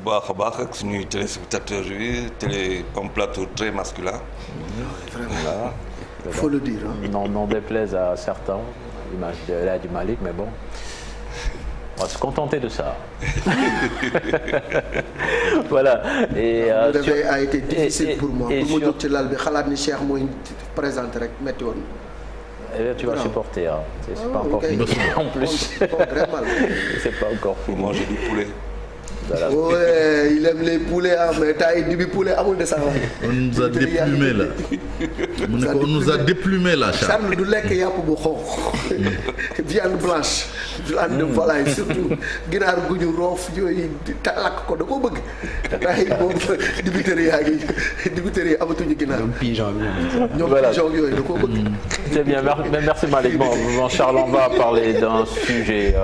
baax a baax ak suñuy téléspectateurs yi télé un plateau très masculin. Voilà. Il faut le dire. Non déplaise à certains, l'image de El Hadji Malick, mais bon, on va se contenter de ça. Voilà. Et le réveil a été difficile pour moi. Pour ma jóg ci lal bi xalaat ni Cheikh mooy présenté rek métti woon. Tu vas supporter, hein. C'est pas encore fini en plus. C'est pas encore fini. Pour manger du poulet. Voilà. Ouais, il aime les poulets mais taille du poulet amul de ça. On nous a déplumé là. On nous a déplumé là. Charles du lekk yàpp bu xonq. Viande blanche. Viande de volaille surtout ginaar gu ñu roof yooyu lakk ko da koo bëgg. Taay moom dibiteri yi amatuñu ginaar. ñoom pigeon bi ñoom pigeon yooyu da koo bëgg. C'est bien, merci Malick. Bon Charles, on va parler d'un sujet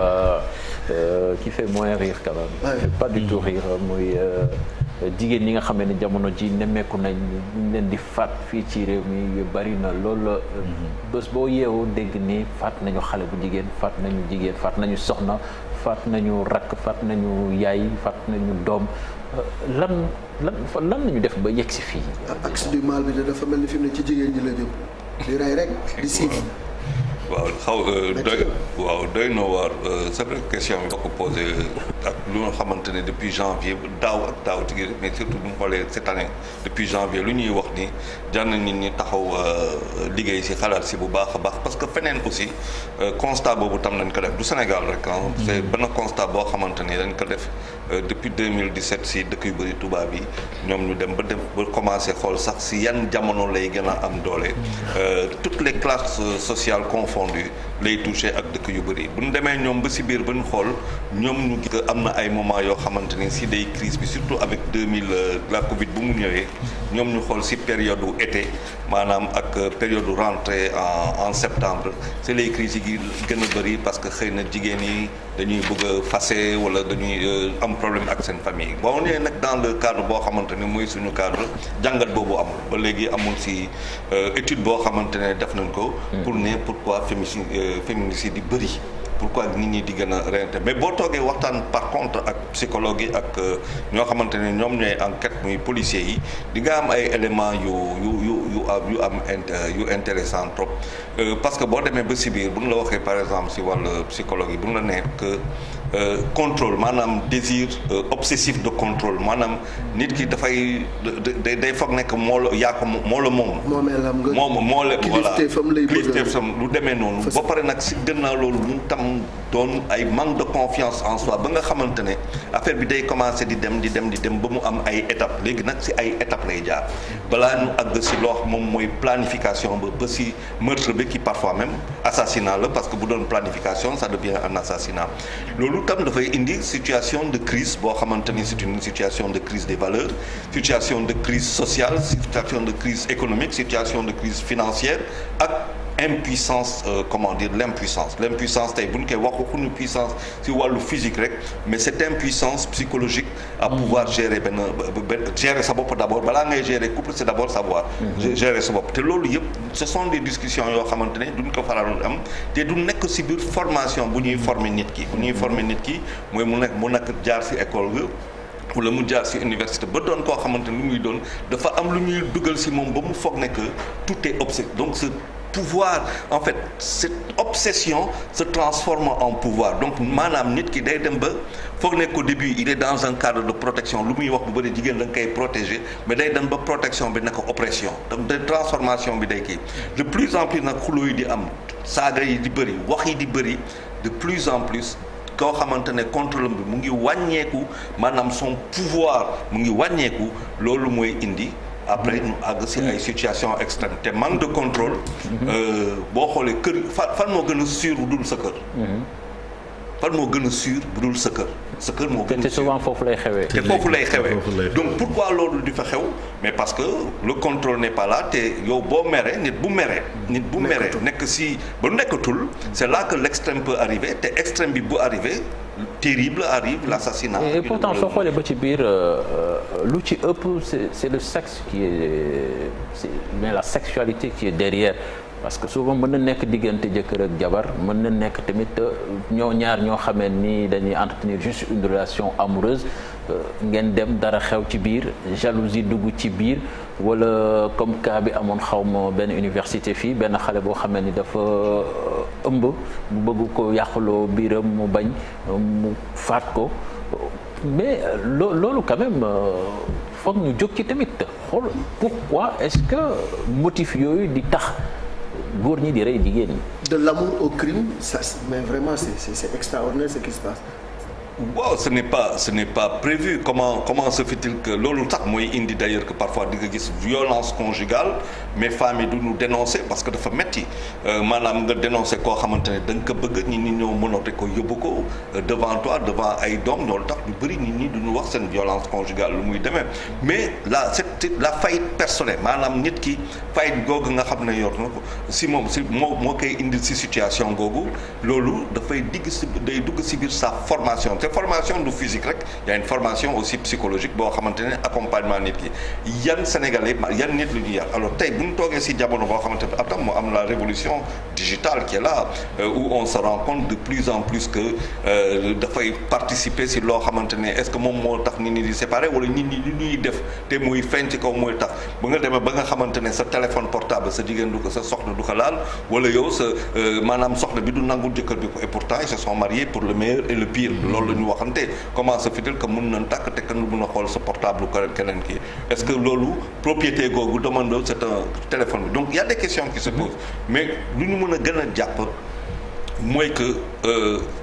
qui fait moins rire quand même. Pas du tout rire muy jigéen ñi nga xam ne jamono ji nemmeeku nañ leen di faat fii ci réew mi yu bari na lool. Bés boo yeewoo dégg ni faat nañu xale bu jigéen faat nañu soxna faat nañu rakk faat nañu yaay faat nañu doom lan nañu def ba yegg si fii. axe du mal bi dafa mel ni fi mu ne ci jigéen ñi la jëm di rey rek di siif. doy na waar c'est vrai question bi nga ko posé ak lu nga xamante ne depuis janvier daaw ak daaw tigi mais surtout bu ñu xoolee cette année depuis janvier lu ñuy wax ni jar na nit ñi taxaw liggéey si xalaat si bu baax a baax parce que feneen aussi constat boobu tam nañ ko def du Sénégal rek c'est benn constat boo xamante ni dañ ko def depuis 2017 si dëkk yu bëri tubaab yi ñoom ñu dem ba commencé xool sax si yan jamono lay gën a am doole toutes les classes sociales confondues lay touché ak dëkk yu bëri bu ñu demee ñoom ba si biir ba ñu xool ñoom ñu gis am na ay moments yoo xamante ni si day crise bi surtout avec la Covid bu mu ñëwee ñoom ñu xool si période été maanaam ak période rentrée en septembre c'est les crises yi gën a bëri parce que xëy na jigéen yi dañuy bëgg a fase wala dañuy am problème ak seen famille boo ñëwee nag dans le cadre boo xamante ni mooy suñu cadre jàngat boobu amul ba léegi amul si étude boo xamante ne def nañ ko pour ne pourquoi féminicide yi bëri pourquoi nit ñi di gën a reyante mais boo toogee waxtaan par contre ak psychologue yi ak ñoo xamante ne ñoom ñooy enquête muy policiers yi di nga am ay éléments yu intéressant trop parce que boo demee ba si biir bu ñu la waxee par exemple si wàllu psychologue yi bu ñu la nee que contrôle maanaam désir obsessif de contrôle maanaam nit ki dafay day foog nekk moo la yaa ko moo la moom. moo la voilà kilifteefam lu demee noonu. ba pare nag si gannaaw loolu mu tam doon ay manque de confiance en soi ba nga xamante ne affaire bi day commencer di dem ba mu am ay étapes léegi nag si ay étapes lay jaar balaa ñu àgg si loo moom mooy planification ba si meurtre bi qui parfois même assassinat la parce que bu doon planification ça devient un assassinat loolu tam dafay indi situation de crise boo xamante ni c'est une situation de crise des valeurs situation de crise sociale situation de crise économique situation de crise financière ak impuissance comment dire l'impuissance tey bu ñu koy waxuñu puissance ci wàllu physique rek mais cette impuissance psychologique à pouvoir gérer gérer sa bopp d'abord balaa ngay gérer couple c'est d'abord savoir gérer sa bopp te loolu yëpp ce sont des discussions yoo xamante ne duñ ko faral am te du nekk ci biir formation bu ñuy former nit ki mooy mu nekk jaar ci école ga wala mu jaar ci université ba doon koo xamante ne lu muy doon dafa am lu ñuy dugal ci moom ba mu foog ne que tout est obsèque donc pouvoir en fait cette obsession se transforme en pouvoir donc maanaam nit ki day dem ba foog ne qu'au début il est dans un cadre de protection lu muy wax bu bëri jigéen da nga koy protéger mais day dem ba protection bi nekk oppression donc de transformation bi day kii de plus en plus nag xuloo yi di am saaga yi di bëri wax yi di bëri de plus en plus koo xamante ne contrôle bi mu ngi wàññeeku maanaam son pouvoir mu ngi wàññeeku loolu mooy indi après ñu àgg ci ay situation extrême te manque de contrôle boo xoolee kër fan moo gën a sûr bu dul sa kër fan moo gën a sûr bu dul sa kër moo gën a sûr te souvent foofu lay xewee donc pourquoi loolu di fa xew mais parce que le contrôle n'est pas là te yow boo meree nit bu meree nekk ci ba nekkatul c'est là que l'extrême peut arriver te extrême bi bu arriver terrible arrive l'assassinat et pourtant soo xoolee ba ci biir lu ci ëpp c'est le sexe qui est mais la sexualité qui est derrière parce que souvent mën na nekk diggante jëkkër ak jabar mën na nekk tamit ñoo xamee ni dañuy entretenir juste une relation amoureuse ngeen dem dara xew ci biir jalousie dugg ci biir wala comme cas bi amoon xaw ma benn université fii benn xale boo xamee ni dafa ëmb mu bëgg ko yàqaloo biiram mu bañ mu faat ko mais loolu quand même foog ñu jóg ci tamit xool pourquoi est-ce que motif yooyu di tax góor ñi di rey jigéen ñi. De l'amour au crime, ça, mais vraiment c'est extraordinaire ce qui se passe. Waaw ce n'est pas prévu comment se fait-il que loolu tax mooy indi d'ailleurs que parfois di nga gis violence conjugale mais femmes yi du ñu dénoncer parce que dafa metti maanaam nga dénoncer koo xamante ne da nga ko bëgg nit ñi ñëw mënoote ko yóbbu ko devant toi devant ay doom loolu tax lu bëri nit ñi du ñu wax seen violence conjugale lu muy demee mais la faillite personnelle maanaam nit ki faillite googu nga xam ne yor na ko si moo koy indil si situation googu loolu dafay day dugg si biir sa formation. Formation du physique rek y a une formation aussi psychologique boo xamante ne accompagnement nit ki yan Sénégalais yan nit lu ñuy yar alors tey bu ñu toogee si jamono boo xamante ne atam moo am la révolution digitale qui est là où on se rend compte de plus en plus que dafay participer si loo xamante ne est-ce que moom moo tax nit ñi di séparer wala nit ñi li ñuy def te muy feeñ ci kaw mooy tax ba nga demee ba nga xamante ne sa téléphone portable sa jigéen du ko sa soxna du ko laal wala yow sa maanaam soxna bi du nangul jëkkër bi ko et pourtant ils se sont mariés pour le meilleur et le pire loolu ñu waxante comment se fait-il que mën nañ tàkk te kenn mën a xool sa portable keneen kii est-ce que loolu propriété googu demande c'est un téléphone bi donc il y a des questions qui se posent mais lu ñu mën a gën a jàpp mooy que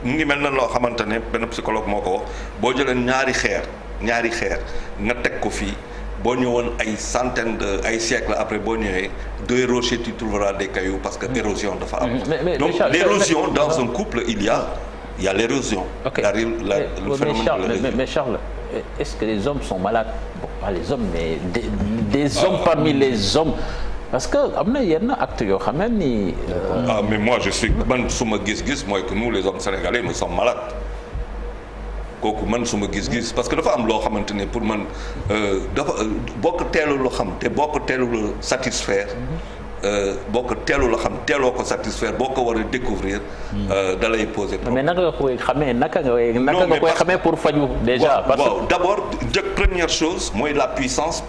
mu ngi mel na loo xamante ne benn psychologue moo ko wax boo jëlee ñaari xeer nga teg ko fii boo ñëwoon ay centaines de ay siècles après boo ñëwee deux rochers tu trouveras des cailloux parce que érosion dafa am donc l'érosion dans un couple il y a l'érosion. Okay. Le phénomène de l'érosion. Mais Charles, est-ce que les hommes sont malades? Bon, pas les hommes, mais des hommes parmi les hommes. Parce que am na yenn actes yoo xam ne ni. mais moi je suis man suma gis-gis mooy que nous les hommes sénégalais nous sommes malades. kooku man suma gis-gis parce que dafa am loo xamante ne pour man dafa boo ko teelul loo xam te boo ko teelul satisfaire. boo ko teelul la xam teeloo ko satisfaire boo ko war a découvrir da lay poser problème. mais naka nga koy xamee naka nga koy xamee pour faju déjà. parce que d'abord première chose mooy la puissance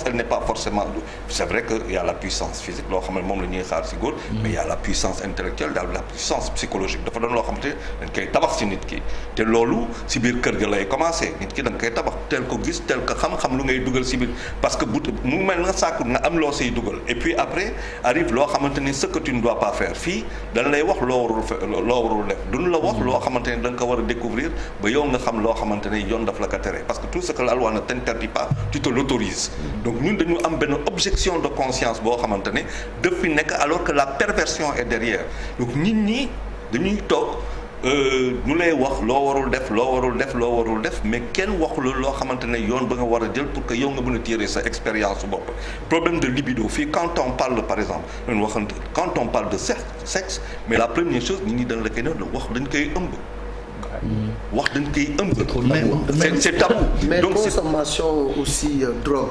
elle n'est pas forcément c'est vrai que y a la puissance physique loo xam ne moom la ñuy xaar si góor mais y a la puissance intellectuelle daal la puissance psychologique dafa doon loo xam te dañ koy tabax si nit ki te loolu si biir kër ga lay commencer nit ki da nga koy tabax teel ko gis teel ko xam lu ngay dugal si biir parce que bu mu mel nga sàkku nga am loo siy dugal et puis après arrive loo xamante ni ce que tu ne dois pas faire fii dañ lay wax loo warul def duñ la wax loo xamante ni da nga ko war a découvrir ba yow nga xam loo xamante ni yoon daf la ko tere parce que tout ce que la loi ne t'interdit pas tu te l'autorises donc ñun dañu am benn objection de conscience boo xamante ne daf fi nekk alors que la perversion est derrière donc nit ñi dañuy toog ñu lay wax loo warul def mais kenn waxul loo xamante ne yoon ba nga war a jël pour que yow nga mën a tirer sa expérience bopp problème de libido fii quand on parle par exemple dañu waxante quand on parle de sexe mais la première chose nit ñi dañ la koy ne wax dañ koy ëmb c'est tabou mais donc consommation aussi drogue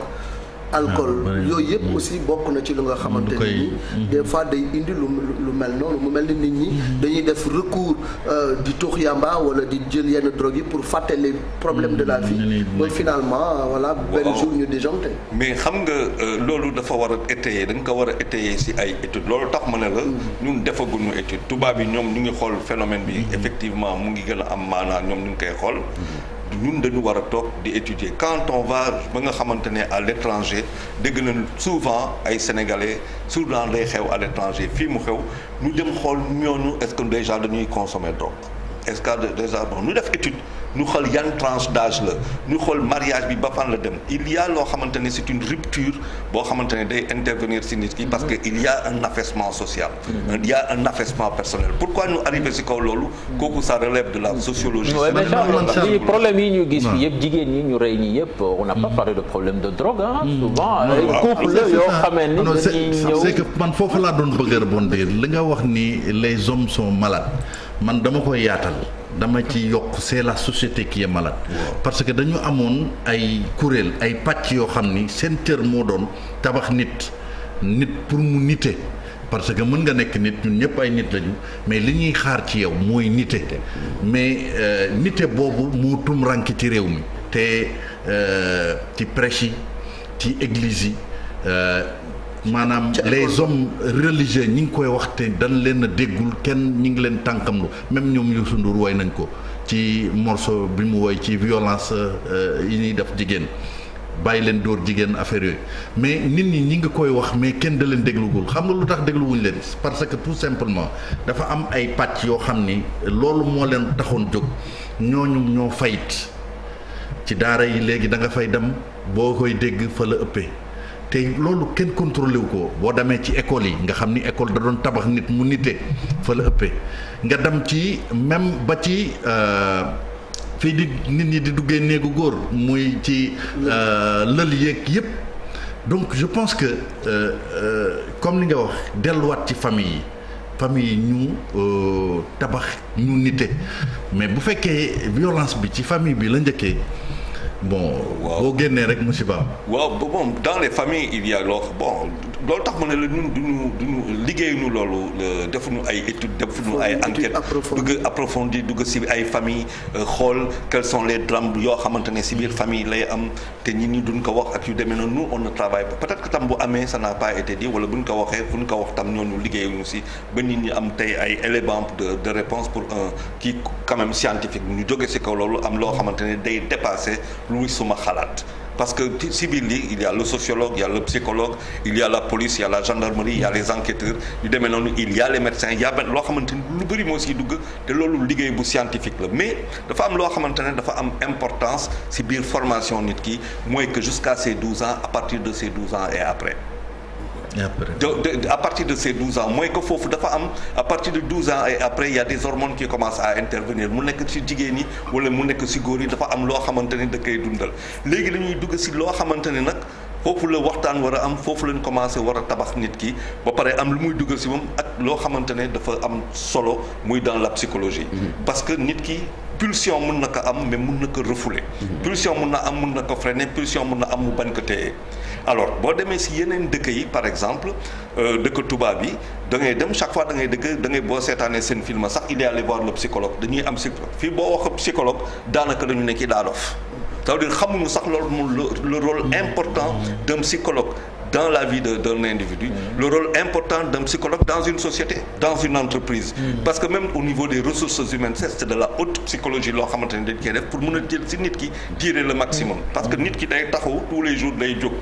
alcool yooyu yëpp aussi bokk na ci lu nga xamante ni des fois day indi lu mel noonu mu mel ni nit ñi dañuy def recours di tux yamba wala di jël yenn drogue yi pour fàtte les problèmes de la vie mooy finalement voilà benn jour ñu déjanté mais xam nga loolu dafa war a étayer da nga ko war a étayer si ay études loolu tax ma ne la ñun defaguñu étude tubaab yi ñoom ñu ngi xool phénomène bi effectivement mu ngi gën a am maanaa ñoom ñu ngi koy xool ñun dañu war a toog di étudier quand on va ba nga xamante ne à l'étranger dégg nañ souvent ay sénégalais souvent day xew à l'étranger fii mu xew ñu dem xool ñooñu est-ce que déjà dañuy consommer drogue est-ce que déjà bon ñu def étude ñu xool yan tranche d'âge la ñu xool mariage bi ba fan la dem il y a loo xamante ne c'est une rupture boo xamante ne day intervenir ci nit ki parce que il y a un affaissement social il y a un affaissement personnel pourquoi ñu arriver ci kaw loolu kooku ça relève de la sociologie mais problème yi ñu gis fi yëpp jigéen ñi ñu rey ñi yëpp on n'a pas parlé de problème de drogue souvent ay couple la yoo xamee ni dañuy ñëw c'est que man foofu laa doon bëgg a rebondir li nga wax ni les hommes sont malades man dama koy yaatal dama ci yokk c'est la société qui est malade parce que dañu amoon ay kuréel ay pàcc yoo xam ni seen cër moo doon tabax nit pour mu nite parce que mën nga nekk nit ñun ñëpp ay nit lañu mais li ñuy xaar ci yow mooy nite mais nite boobu moo tum ranki ci réew mi te ci prêche yi ci église yi maanaam les hommes religieux ñi ngi koy wax te dañ leen a déggul kenn ñi ngi leen tànkamlu même ñoom Youssou Ndour woy nañ ko ci morceau bi mu woy ci violence yi ñuy def jigéen bàyyi leen dóor jigéen affaire yooyu mais nit ñi ñi ngi koy wax mais kenn da leen déglugul xam nga lu tax dégluwuñ leen parce que tout simplement dafa am ay pàcc yoo xam ni loolu moo leen taxoon jóg ñooñu ñoo fayit ci daara yi léegi da nga fay dem boo koy dégg fa la ëppee te loolu kenn contrôlé wu ko boo demee ci école yi nga xam ni école da doon tabax nit mu nite fa la ëppee nga dem ci même ba ci fii di nit ñi di duggee néegu góor muy ci lël yeeg yépp donc je pense que comme li nga wax delluwaat ci famille yi ñu tabax ñu nite mais bu fekkee violence bi ci famille bi la njëkkee bon boo génnee rek musiba waaw bon dans les familles il y a loolu tax ma ne la ñun duñu liggéeyuñu loolu defuñu ay études defuñu ay enquêtes dugg approfondi dugg si ay famille xool quels sont les drames yoo xamante ne si biir famille lay am te ñi ñi duñ ko wax ak yu demee noonu nous on ne travaille pas peut-être que tam bu amee ça n'a pas été dit wala buñ ko waxee fu ñu ko wax tam ñooñu liggéeyuñu si ba nit ñi am tey ay éléments de réponse pour un kii quand même scientifique ñu jóge si kaw loolu am loo xamante ne day dépasser luy suma xalaat parce que ci biir lii il y a le sociologue il y a le psychologue il y a la police il y a la gendarmerie il y a les enquêteurs yu demee noonu il y a les médecins il y a benn loo xamante ni lu bëri moo siy dugg te loolu liggéey bu scientifique la mais dafa am loo xamante ne dafa am importance ci biir formation nit ki mooy que jusqu'à ses 12 ans à partir de ses 12 ans et après à partir de ces 12 ans mooy que foofu dafa am à partir de 12 ans et après il y a des hormones qui commencent à intervenir mu nekk ci jigéen ñi wala mu nekk ci góor yi dafa am loo xamante ne da koy dundal léegi la ñuy dugg ci loo xamante ne nag foofu la waxtaan war a am foofu lañ commencé war a tabax nit ki ba pare am lu muy duggal ci moom ak loo xamante ne dafa am solo muy dans la psychologie parce que nit ki pulsion mun na ko am mais mun na ko refouler pulsion mun na am mun na ko freiner pulsion mun na am mu bañ ko téye alors boo demee si yeneen dëkk yi par exemple dëkk tubaab yi da ngay dem chaque fois da ngay boo seetaanee seen film sax il est allé voir le psychologue dañuy am psychologue fii boo wax psychologue daanaka dañu ne kii daa dof c'est-à-dire xamuñu sax loolu moom le rôle important d'un psychologue dans la vie d'un individu, le rôle important d'un psychologue dans une société, dans une entreprise. Parce que même au niveau des ressources humaines, c'est de la haute psychologie loo xamante ne dañ koy def pour mën a jël si nit ki tirer le maximum. Parce que nit ki day taxaw tous les jours day jóg.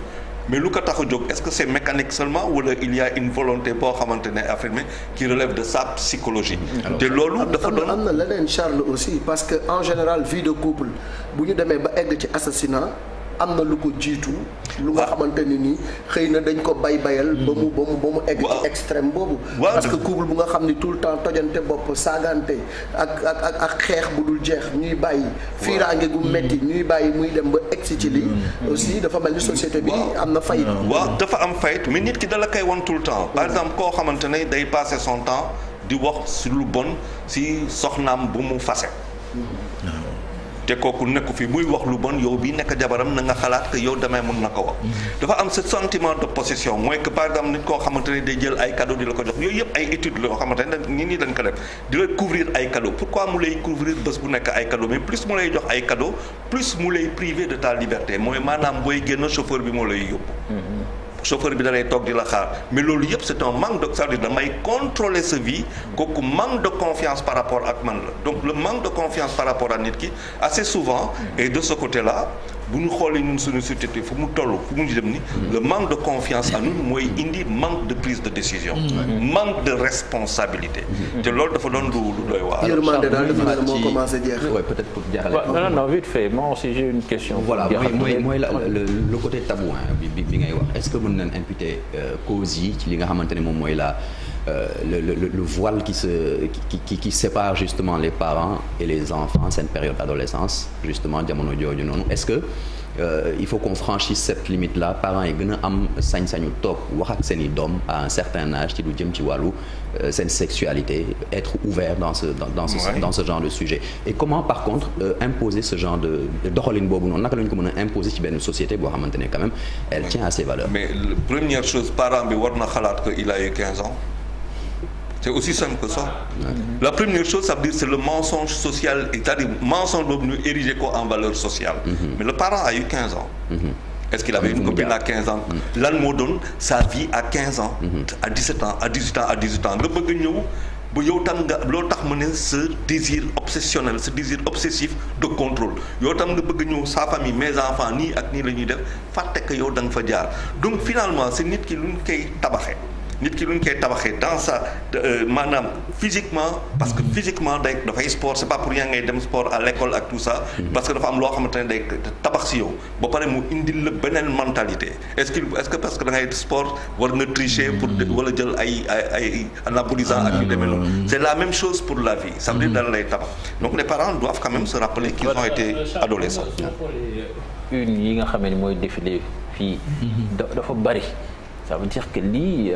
mais lu ko tax a jóg est-ce que c'est mécanique seulement wala il y a une volonté boo xamante ne affirmée qui relève de sa psychologie. te loolu dafa doon am na leneen Charles aussi parce que en général vie de couple bu ñu demee ba egg ci assassinat am na lu ko jiitu. lu nga xamante ni nii xëy na dañ ko bayal ba mu egg ci extrême boobu. parce que couple bu nga xam ni tout le temps tojante bopp saagante ak xeex bu dul jeex ñuy bàyyi. fiiraange gu metti ñuy bàyyi muy dem ba egg ci lii. aussi dafa mel ni société bi am na fayit. waaw dafa am fayit mais nit ki dala koy wan tout le temps. par exemple koo xamante ne day passer son temps di wax si lu bon si soxnaam bu mu fase. te kooku nekku fi muy wax lu bon yow bi nekk jabaram na nga xalaat que yow damay mën na ko wax dafa am ce sentiment de possession mooy que par exemple nit koo xamante ne day jël ay cadeau di la ko jox yooyu yëpp ay études la yoo xamante ne nit ñi dañ ko def di la couvrir ay cadeau pourquoi mu lay couvrir bés bu nekk ay cadeau mais plus mu lay jox ay cadeau plus mu lay priver de ta liberté mooy maanaam booy génn chauffeur bi moo lay yóbbu chauffeur bi da lay toog di la xaar mais loolu yëpp c'est un manque de c'est-à-dire damay contrôler sa vie kooku manque de confiance par rapport ak man la donc le manque de confiance par rapport à nit ki assez souvent et de ce côté-là bu ñu xoolee ñun suñu société fu mu toll fu mu dem ni le manque de confiance en nous mooy indi manque de prise de décision manque de responsabilité te loolu dafa doon lu doy waar yërmande daal dafa ne moo commencé jeex peut-être pour jaarale non vite fait moi aussi j'ai une question voilà mooy le côté tabou bi ngay wax est-ce que mën nañ imputer cause yi ci li nga xamante ne moom mooy le voile qui sépare justement les parents et les enfants c'est une période d'adolescence justement jamono jooju noonu est-ce que il faut qu'on franchisse cette limite là parents yi gën a am sañ-sañu toog wax ak seen i doom à un certain âge ci lu jëm ci wàllu seen sexualité être ouvert dans ce genre de sujet et comment par contre imposer ce genre de doxalin boobu noonu naka la ñu ko mën a imposer ci benn société boo xamante ne quand même elle tient à ses valeurs. mais la première chose parent bi war na xalaat que il a eu 15 ans. c'est aussi simple que ça. La première chose, ça veut dire c'est le mensonge social, c'est-à-dire mensonge boobu ñu érigé ko en valeur sociale. Mais le parent a eu 15 ans. Est-ce qu'il avait une copine à 15 ans? Lan moo doon sa vie à 15 ans. À 17 ans, à 18 ans, à 18 ans nga bëgg ñëw bu yow tam nga loolu tax mu ne ce désir obsessionnel, ce désir obsessif de contrôle yow tam nga bëgg ñëw sa famille mes enfants nii ak nii la ñuy def fàtte que yow da nga fa jaar donc finalement c'est nit ki lu ñu koy tabaxee. nit ki lu ñu koy tabaxee dans sa maanaam physiquement parce que physiquement dafay sport c'est pas pour rien ngay dem sport à l'école ak tout ça parce que dafa am loo xamante ne day tabax si yow ba pare mu indil la beneen mentalité est-ce que parce que da ngay sport war nga tricher pour wala jël ay anabolisant ak yu demee noonu c'est la même chose pour la vie ça veut dire dana lay tabax donc les parents doivent quand même se rappeler qu'ils ont été adolescents. une yi nga xam ne mooy défilé fii dafa bari. Ça veut dire que lii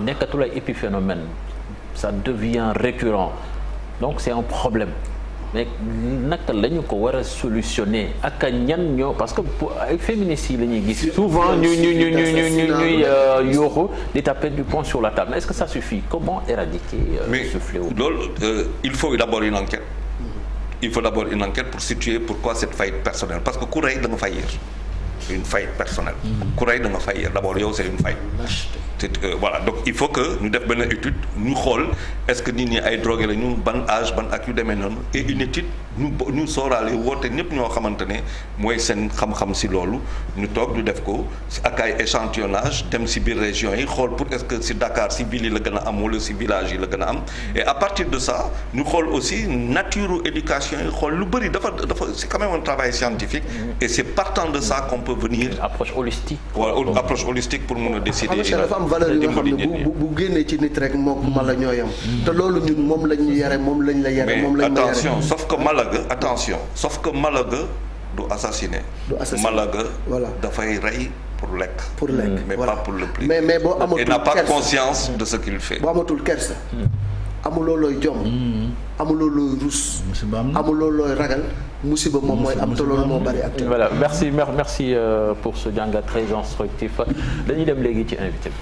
nekkatul ay épiphénomène ça devient récurrent donc c'est un problème mais naka la ñu ko war a solutionner ak ñan ñoo parce que ay féministes yi la ñuy gis souvent ñuy yooxu di taper du poing sur la table mais est-ce que ça suffit comment éradiquer ce fléau? Loolu il faut d'abord une enquête. Il faut d'abord une enquête pour situer pourquoi cette faillite personnelle parce que ku rey da nga faillir. Une faillite personnelle. ku rey da nga faillir d'abord yow c'est une faillite. Voilà donc il faut que ñu def benn étude ñu xool est-ce que nit ñi ay drogué la ñu ban âge ban ak yu demee noonu et une étude ñu sooraale woote ñëpp ñoo xamante ne mooy seen xam-xam si loolu ñu toog ñu def ko ak ay échantillonnage dem si biir région yi xool pour est-ce que si Dakar si ville yi la gën a am wala si village yi la gën a am et à partir de ça ñu xool aussi nature éducation yi xool lu bëri dafa c'est quand même un travail scientifique et c'est partant de ça qu'on peut venir approche holistique. Voilà, approche holistique pour mën a décider. valeur yoo xam ne bu génnee ci nit rek moom mala ñoo yam te loolu ñun moom lañ ñu yare moom lañ la yare moom lañ la yare attention sauf que Malaga du assassiner Malaga dafay rey pour lekk mais pas pour le plaisir mais boo amatul il n'a pas conscience de ce qu'il fait boo amatul kersa amuloo looy jom amuloo looy rus amuloo looy ragal musiba moom mooy am te loolu moo bari ak voilà merci pour ce jàngat très instructif dañuy dem léegi ci invité bi